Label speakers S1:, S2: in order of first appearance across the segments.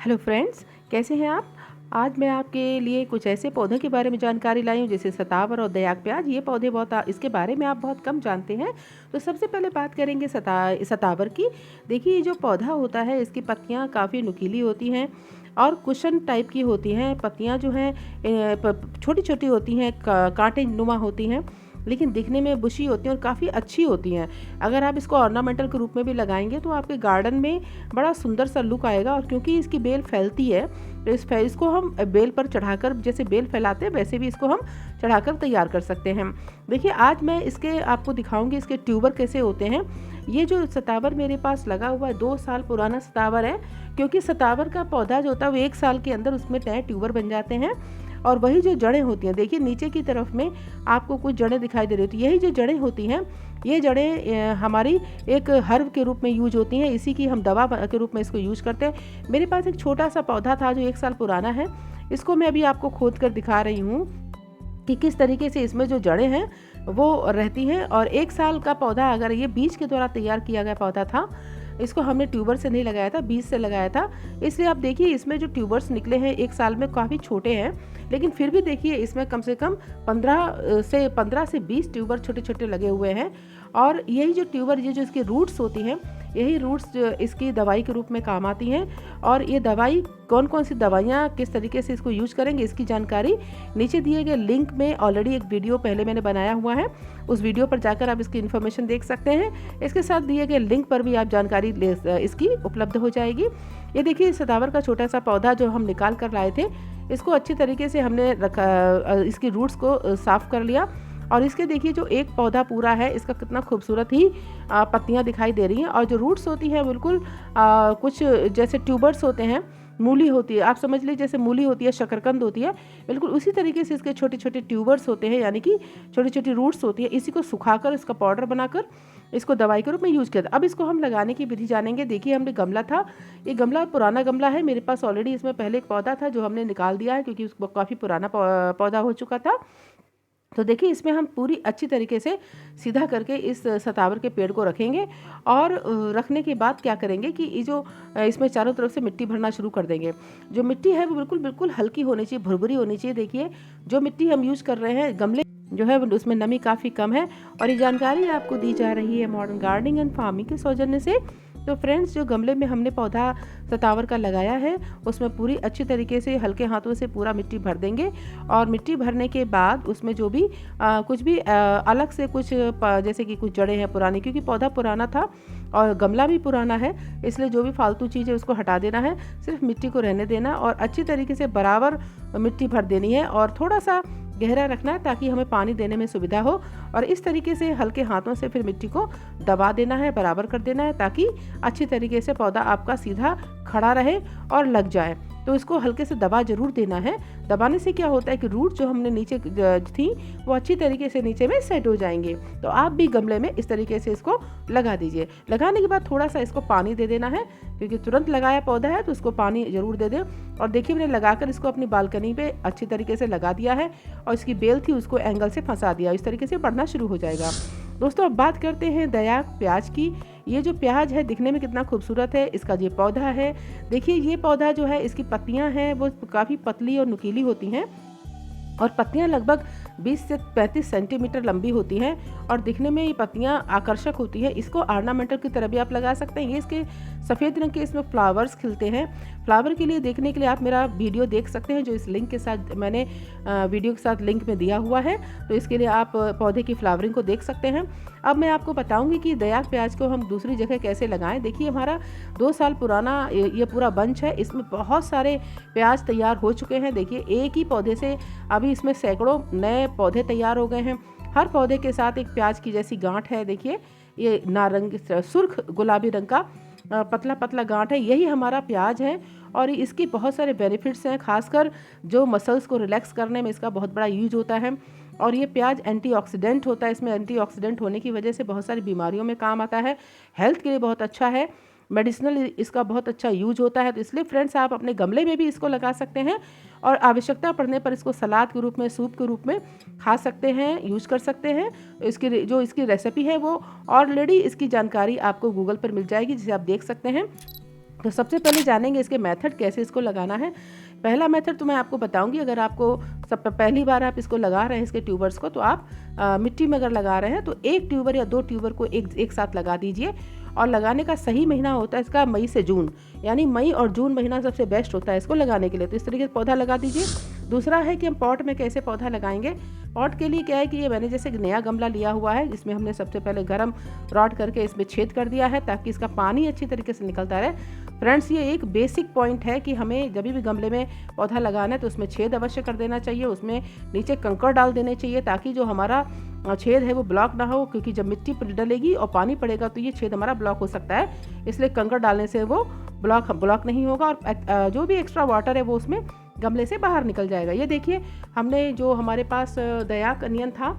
S1: Hello friends, कैसे हैं आप। आज मैं आपके लिए कुछ ऐसे पौधों के बारे में जानकारी लाई हूँ जैसे सतावर और दयाक प्याज। ये पौधे इसके बारे में आप बहुत कम जानते हैं। तो सबसे पहले बात करेंगे सतावर की। देखिए, ये जो पौधा होता है इसकी पत्तियाँ काफ़ी नुकीली होती हैं और कुशन टाइप की होती हैं। पत्तियाँ जो हैं छोटी छोटी होती हैं, कांटे नुमा होती हैं, लेकिन दिखने में बुशी होती हैं और काफ़ी अच्छी होती हैं। अगर आप इसको ऑर्नामेंटल के रूप में भी लगाएंगे तो आपके गार्डन में बड़ा सुंदर सा लुक आएगा। और क्योंकि इसकी बेल फैलती है तो इसको हम बेल पर चढ़ाकर, जैसे बेल फैलाते हैं वैसे भी इसको हम चढ़ाकर तैयार कर सकते हैं। देखिए, आज मैं इसके आपको दिखाऊंगी इसके ट्यूबर कैसे होते हैं। ये जो सतावर मेरे पास लगा हुआ है 2 साल पुराना सतावर है, क्योंकि सतावर का पौधा जो होता है वो 1 साल के अंदर उसमें नए ट्यूबर बन जाते हैं। और वही जो जड़ें होती हैं, देखिए नीचे की तरफ में आपको कुछ जड़ें दिखाई दे रही होती है। यही जो जड़ें होती हैं, ये जड़ें हमारी एक हर्ब के रूप में यूज होती हैं। इसी की हम दवा के रूप में इसको यूज करते हैं। मेरे पास एक छोटा सा पौधा था जो 1 साल पुराना है। इसको मैं अभी आपको खोद कर दिखा रही हूँ कि किस तरीके से इसमें जो जड़ें हैं वो रहती हैं। और 1 साल का पौधा, अगर ये बीज के द्वारा तैयार किया गया पौधा था, इसको हमने ट्यूबर से नहीं लगाया था, बीज से लगाया था। इसलिए आप देखिए इसमें जो ट्यूबर्स निकले हैं 1 साल में काफ़ी छोटे हैं, लेकिन फिर भी देखिए इसमें कम से कम 15 से 20 ट्यूबर छोटे छोटे लगे हुए हैं। और यही जो ट्यूबर, ये जो इसकी रूट्स होती हैं, यही रूट्स इसकी दवाई के रूप में काम आती हैं। और ये दवाई कौन कौन सी दवाइयाँ किस तरीके से इसको यूज करेंगे, इसकी जानकारी नीचे दिए गए लिंक में ऑलरेडी एक वीडियो पहले मैंने बनाया हुआ है। उस वीडियो पर जाकर आप इसकी इन्फॉर्मेशन देख सकते हैं। इसके साथ दिए गए लिंक पर भी आप जानकारी इसकी उपलब्ध हो जाएगी। ये देखिए सदावर का छोटा सा पौधा जो हम निकाल कर लाए थे, इसको अच्छी तरीके से हमने रखा, इसकी रूट्स को साफ कर लिया। और इसके देखिए जो एक पौधा पूरा है, इसका कितना खूबसूरत ही पत्तियां दिखाई दे रही हैं। और जो रूट्स होती हैं बिल्कुल कुछ जैसे ट्यूबर्स होते हैं, मूली होती है, आप समझ लीजिए जैसे मूली होती है, शकरकंद होती है, बिल्कुल उसी तरीके से इसके छोटे छोटे ट्यूबर्स होते हैं, यानी कि छोटी छोटी रूट्स होती है। इसी को सुखाकर इसका पाउडर बनाकर इसको दवाई के रूप में यूज़ किया था। अब इसको हम लगाने की विधि जानेंगे। देखिए, हमने गमला था, ये गमला पुराना गमला है मेरे पास ऑलरेडी। इसमें पहले एक पौधा था जो हमने निकाल दिया है, क्योंकि उसको काफ़ी पुराना पौधा हो चुका था। तो देखिए इसमें हम पूरी अच्छी तरीके से सीधा करके इस सतावर के पेड़ को रखेंगे। और रखने के बाद क्या करेंगे कि ये जो इसमें चारों तरफ से मिट्टी भरना शुरू कर देंगे। जो मिट्टी है वो बिल्कुल बिल्कुल हल्की होनी चाहिए, भुरभुरी होनी चाहिए। देखिए जो मिट्टी हम यूज़ कर रहे हैं, गमले जो है उसमें नमी काफ़ी कम है। और ये जानकारी आपको दी जा रही है मॉडर्न गार्डनिंग एंड फार्मिंग के सौजन्य से। तो फ्रेंड्स, जो गमले में हमने पौधा सतावर का लगाया है उसमें पूरी अच्छी तरीके से हल्के हाथों से पूरा मिट्टी भर देंगे। और मिट्टी भरने के बाद उसमें जो भी कुछ भी अलग से कुछ जैसे कि कुछ जड़ें हैं पुरानी, क्योंकि पौधा पुराना था और गमला भी पुराना है, इसलिए जो भी फालतू चीज़ है उसको हटा देना है, सिर्फ मिट्टी को रहने देना और अच्छी तरीके से बराबर मिट्टी भर देनी है। और थोड़ा सा गहरा रखना है ताकि हमें पानी देने में सुविधा हो। और इस तरीके से हल्के हाथों से फिर मिट्टी को दबा देना है, बराबर कर देना है, ताकि अच्छी तरीके से पौधा आपका सीधा खड़ा रहे और लग जाए। तो इसको हल्के से दबा जरूर देना है। दबाने से क्या होता है कि रूट जो हमने नीचे थी वो अच्छी तरीके से नीचे में सेट हो जाएंगे। तो आप भी गमले में इस तरीके से इसको लगा दीजिए। लगाने के बाद थोड़ा सा इसको पानी दे देना है, क्योंकि तुरंत लगाया पौधा है तो उसको पानी जरूर दे दें। और देखिए मैंने लगाकर इसको अपनी बालकनी पे अच्छी तरीके से लगा दिया है और इसकी बेल थी उसको एंगल से फंसा दिया। इस तरीके से बढ़ना शुरू हो जाएगा। दोस्तों, अब बात करते हैं दयाक प्याज की। ये जो प्याज है दिखने में कितना खूबसूरत है, इसका ये पौधा है। देखिए ये पौधा जो है, इसकी पत्तियां हैं वो काफ़ी पतली और नुकीली होती हैं और पत्तियां लगभग 20 से 35 सेंटीमीटर लंबी होती हैं। और दिखने में ये पत्तियां आकर्षक होती हैं। इसको ऑर्नामेंटल की तरह भी आप लगा सकते हैं। ये इसके सफ़ेद रंग के इसमें फ्लावर्स खिलते हैं। फ्लावर के लिए देखने के लिए आप मेरा वीडियो देख सकते हैं, जो इस लिंक के साथ मैंने वीडियो के साथ लिंक में दिया हुआ है। तो इसके लिए आप पौधे की फ्लावरिंग को देख सकते हैं। अब मैं आपको बताऊंगी कि दयाक प्याज को हम दूसरी जगह कैसे लगाएं। देखिए हमारा 2 साल पुराना ये पूरा बंच है, इसमें बहुत सारे प्याज तैयार हो चुके हैं। देखिए एक ही पौधे से अभी इसमें सैकड़ों नए पौधे तैयार हो गए हैं। हर पौधे के साथ एक प्याज की जैसी गांठ है। देखिए ये नारंगी सुर्ख गुलाबी रंग का पतला पतला गांठ है, यही हमारा प्याज है। और इसकी बहुत सारे बेनिफिट्स हैं, खासकर जो मसल्स को रिलैक्स करने में इसका बहुत बड़ा यूज होता है। और ये प्याज एंटीऑक्सीडेंट होता है, इसमें एंटीऑक्सीडेंट होने की वजह से बहुत सारी बीमारियों में काम आता है, हेल्थ के लिए बहुत अच्छा है, मेडिसिनल इसका बहुत अच्छा यूज होता है। तो इसलिए फ्रेंड्स आप अपने गमले में भी इसको लगा सकते हैं और आवश्यकता पड़ने पर इसको सलाद के रूप में, सूप के रूप में खा सकते हैं, यूज कर सकते हैं। इसकी रेसिपी है वो ऑलरेडी इसकी जानकारी आपको गूगल पर मिल जाएगी, जिसे आप देख सकते हैं। तो सबसे पहले जानेंगे इसके मेथड, कैसे इसको लगाना है। पहला मेथड तो मैं आपको बताऊंगी, अगर आपको सब पहली बार आप इसको लगा रहे हैं इसके ट्यूबर्स को, तो आप मिट्टी में अगर लगा रहे हैं तो एक ट्यूबर या 2 ट्यूबर को एक साथ लगा दीजिए। और लगाने का सही महीना होता है इसका मई से जून, यानी मई और जून महीना सबसे बेस्ट होता है इसको लगाने के लिए। तो इस तरीके से पौधा लगा दीजिए। दूसरा है कि हम पॉट में कैसे पौधा लगाएंगे। पॉट के लिए क्या है कि ये मैंने जैसे एक नया गमला लिया हुआ है, इसमें हमने सबसे पहले गर्म रॉड करके इसमें छेद कर दिया है ताकि इसका पानी अच्छी तरीके से निकलता रहे। फ्रेंड्स, ये एक बेसिक पॉइंट है कि हमें जब भी गमले में पौधा लगाना है तो उसमें छेद अवश्य कर देना चाहिए, उसमें नीचे कंकड़ डाल देने चाहिए ताकि जो हमारा छेद है वो ब्लॉक ना हो, क्योंकि जब मिट्टी डलेगी और पानी पड़ेगा तो ये छेद हमारा ब्लॉक हो सकता है। इसलिए कंकड़ डालने से वो ब्लॉक नहीं होगा और जो भी एक्स्ट्रा वाटर है वो उसमें गमले से बाहर निकल जाएगा। ये देखिए, हमने जो हमारे पास दयाक अनियन था,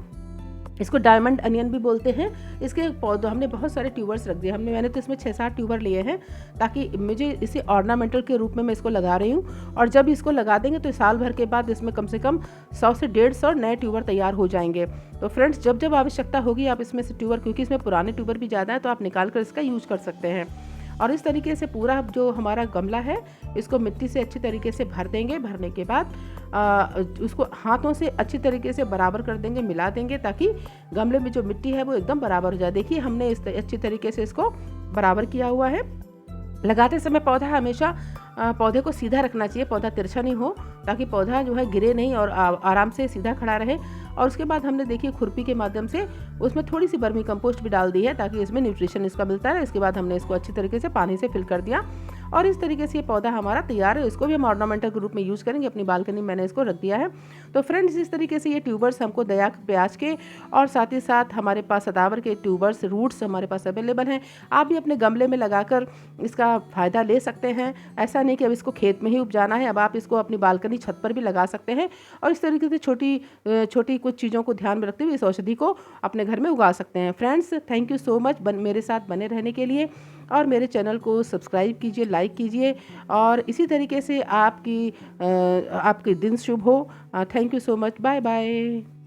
S1: इसको डायमंड अनियन भी बोलते हैं, इसके पौधों हमने बहुत सारे ट्यूबर्स रख दिए। मैंने तो इसमें 6-7 ट्यूबर लिए हैं ताकि मुझे इसे ऑर्नामेंटल के रूप में मैं इसको लगा रही हूँ। और जब इसको लगा देंगे तो साल भर के बाद इसमें कम से कम 100 से 150 नए ट्यूबर तैयार हो जाएंगे। तो फ्रेंड्स, जब जब आवश्यकता होगी आप इसमें से ट्यूबर, क्योंकि इसमें पुराने ट्यूबर भी ज़्यादा है, तो आप निकाल कर इसका यूज कर सकते हैं। और इस तरीके से पूरा जो हमारा गमला है इसको मिट्टी से अच्छी तरीके से भर देंगे। भरने के बाद उसको हाथों से अच्छी तरीके से बराबर कर देंगे, मिला देंगे ताकि गमले में जो मिट्टी है वो एकदम बराबर हो जाए। देखिए, हमने अच्छी तरीके से इसको बराबर किया हुआ है। लगाते समय पौधा हमेशा पौधे को सीधा रखना चाहिए, पौधा तिरछा नहीं हो, ताकि पौधा जो है गिरे नहीं और आराम से सीधा खड़ा रहे। और उसके बाद हमने देखिए खुरपी के माध्यम से उसमें थोड़ी सी वर्मी कंपोस्ट भी डाल दी है ताकि इसमें न्यूट्रिशन इसका मिलता है। इसके बाद हमने इसको अच्छी तरीके से पानी से फिल कर दिया और इस तरीके से ये पौधा हमारा तैयार है। इसको भी हम ऑर्नामेंटल के रूप में यूज़ करेंगे। अपनी बालकनी में मैंने इसको रख दिया है। तो फ्रेंड्स, इस तरीके से ये ट्यूबर्स हमको दयाक प्याज के और साथ ही साथ हमारे पास सदावर के ट्यूबर्स, रूट्स हमारे पास अवेलेबल हैं। आप भी अपने गमले में लगाकर इसका फ़ायदा ले सकते हैं। ऐसा नहीं कि अब इसको खेत में ही उपजाना है, अब आप इसको अपनी बालकनी छत पर भी लगा सकते हैं और इस तरीके से छोटी कुछ चीज़ों को ध्यान में रखते हुए इस औषधि को अपने घर में उगा सकते हैं। Friends, thank you so much मेरे साथ बने रहने के लिए, और मेरे चैनल को सब्सक्राइब कीजिए, लाइक कीजिए और इसी तरीके से आपकी दिन शुभ हो। Thank you so much. Bye bye.